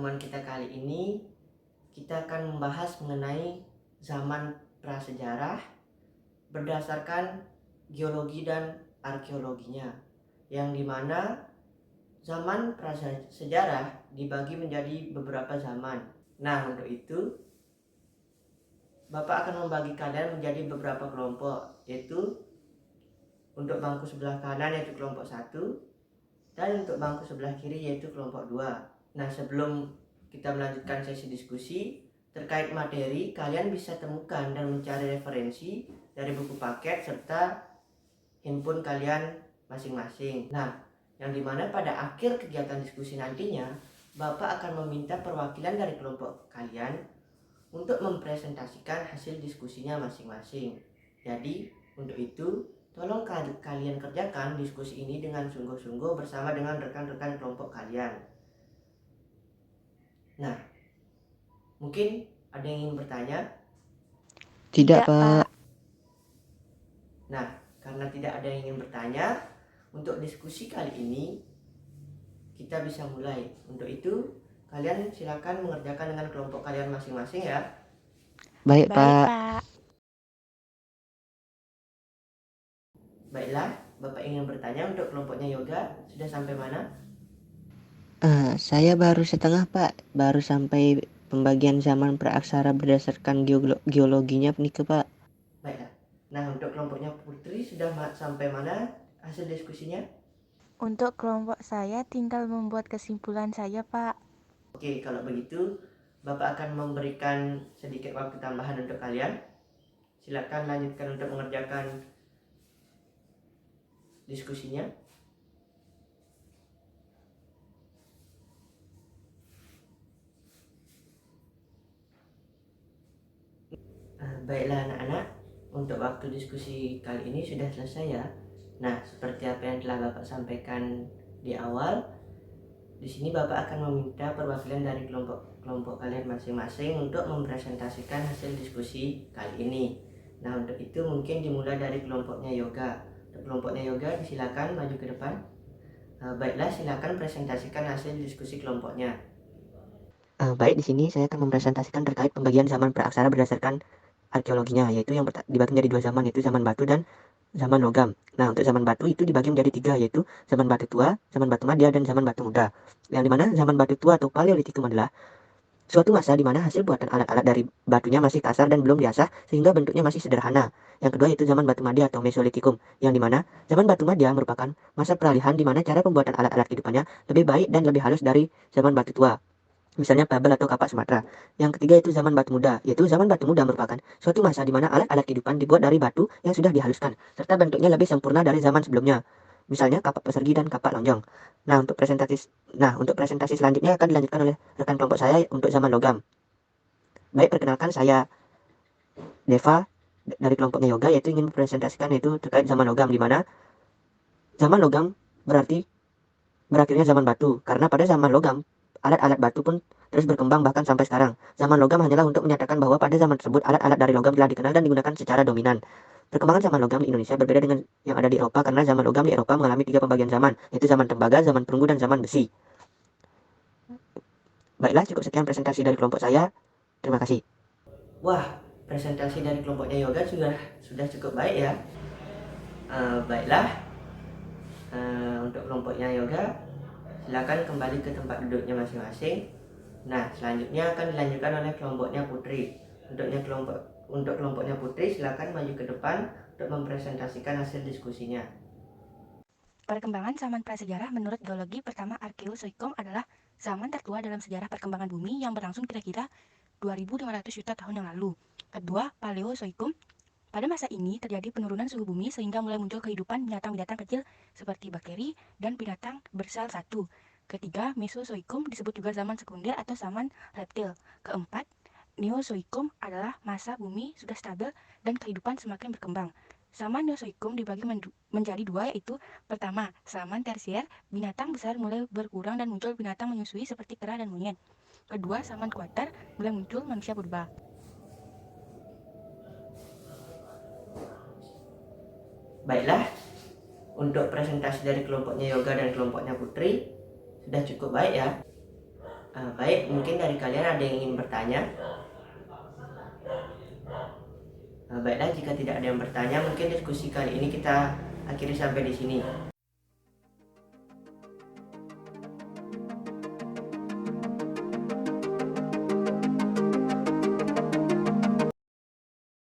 pertemuan kita kali ini kita akan membahas mengenai zaman prasejarah berdasarkan geologi dan arkeologinya, yang dimana zaman prasejarah dibagi menjadi beberapa zaman. Nah, untuk itu Bapak akan membagi kalian menjadi beberapa kelompok, yaitu untuk bangku sebelah kanan yaitu kelompok 1, dan untuk bangku sebelah kiri yaitu kelompok 2. Nah, sebelum kita melanjutkan sesi diskusi terkait materi, kalian bisa temukan dan mencari referensi dari buku paket serta handphone kalian masing-masing. Nah, yang dimana pada akhir kegiatan diskusi nantinya, Bapak akan meminta perwakilan dari kelompok kalian untuk mempresentasikan hasil diskusinya masing-masing. Jadi, untuk itu, tolong kalian kerjakan diskusi ini dengan sungguh-sungguh bersama dengan rekan-rekan kelompok kalian. Nah, mungkin ada yang ingin bertanya? Tidak, Pak. Nah, karena tidak ada yang ingin bertanya, untuk diskusi kali ini kita bisa mulai. Untuk itu, kalian silakan mengerjakan dengan kelompok kalian masing-masing ya. Baik, Baik, Pak. Pak. Baiklah, Bapak ingin bertanya untuk kelompoknya Yoga, sudah sampai mana? Saya baru setengah, Pak. Baru sampai pembagian zaman praaksara berdasarkan geologinya nih, Pak. Baiklah. Nah, untuk kelompoknya Putri sudah sampai mana hasil diskusinya? Untuk kelompok saya tinggal membuat kesimpulan saja, Pak. Oke, kalau begitu Bapak akan memberikan sedikit waktu tambahan untuk kalian. Silakan lanjutkan untuk mengerjakan diskusinya. Baiklah anak-anak, untuk waktu diskusi kali ini sudah selesai ya. Nah, seperti apa yang telah Bapak sampaikan di awal, di sini Bapak akan meminta perwakilan dari kelompok kalian masing-masing untuk mempresentasikan hasil diskusi kali ini. Nah, untuk itu mungkin dimulai dari kelompoknya Yoga. Untuk kelompoknya Yoga, silakan maju ke depan. Baiklah, silakan presentasikan hasil diskusi kelompoknya. Baik, di sini saya akan mempresentasikan terkait pembagian zaman praaksara berdasarkan arkeologinya, yaitu yang dibagi menjadi 2 zaman, yaitu zaman batu dan zaman logam. Nah, untuk zaman batu itu dibagi menjadi 3, yaitu zaman batu tua, zaman batu madya, dan zaman batu muda. Yang dimana zaman batu tua atau paleolitikum adalah suatu masa di mana hasil buatan alat-alat dari batunya masih kasar dan belum diasah sehingga bentuknya masih sederhana. Yang kedua itu zaman batu madya atau mesolitikum, yang dimana zaman batu madya merupakan masa peralihan di mana cara pembuatan alat-alat kehidupannya lebih baik dan lebih halus dari zaman batu tua. Misalnya Babel atau kapak Sumatera. Yang ketiga itu zaman batu muda, yaitu zaman batu muda merupakan suatu masa di mana alat-alat kehidupan dibuat dari batu yang sudah dihaluskan, serta bentuknya lebih sempurna dari zaman sebelumnya. Misalnya kapak persegi dan kapak lonjong. Untuk presentasi selanjutnya akan dilanjutkan oleh rekan kelompok saya untuk zaman logam. Baik, perkenalkan saya Deva dari kelompoknya Yoga, yaitu ingin mempresentasikan yaitu terkait zaman logam, di mana zaman logam berarti berakhirnya zaman batu, karena pada zaman logam alat-alat batu pun terus berkembang bahkan sampai sekarang. Zaman logam hanyalah untuk menyatakan bahwa pada zaman tersebut alat-alat dari logam telah dikenal dan digunakan secara dominan. Perkembangan zaman logam di Indonesia berbeda dengan yang ada di Eropa, karena zaman logam di Eropa mengalami 3 pembagian zaman, yaitu zaman tembaga, zaman perunggu, dan zaman besi. Baiklah, cukup sekian presentasi dari kelompok saya. Terima kasih. Wah, presentasi dari kelompoknya Yoga sudah cukup baik ya. Baiklah, untuk kelompoknya Yoga, silakan kembali ke tempat duduknya masing-masing. Nah, selanjutnya akan dilanjutkan oleh kelompoknya Putri. Untuk kelompoknya Putri, silakan maju ke depan untuk mempresentasikan hasil diskusinya. Perkembangan zaman prasejarah menurut geologi pertama Arkeozoikum adalah zaman tertua dalam sejarah perkembangan bumi yang berlangsung kira-kira 2500 juta tahun yang lalu. Kedua, Paleozoikum. Pada masa ini terjadi penurunan suhu bumi sehingga mulai muncul kehidupan binatang-binatang kecil seperti bakteri dan binatang bersel satu. Ketiga, Mesozoikum disebut juga zaman sekunder atau zaman reptil. Keempat, Neozoikum adalah masa bumi sudah stabil dan kehidupan semakin berkembang. Zaman Neozoikum dibagi menjadi 2, yaitu pertama, zaman tersier, binatang besar mulai berkurang dan muncul binatang menyusui seperti kera dan monyet. Kedua, zaman kuarter, mulai muncul manusia purba. Baiklah, untuk presentasi dari kelompoknya Yoga dan kelompoknya Putri sudah cukup baik ya. Baik, mungkin dari kalian ada yang ingin bertanya. Baiklah, jika tidak ada yang bertanya, mungkin diskusi kali ini kita akhiri sampai di sini.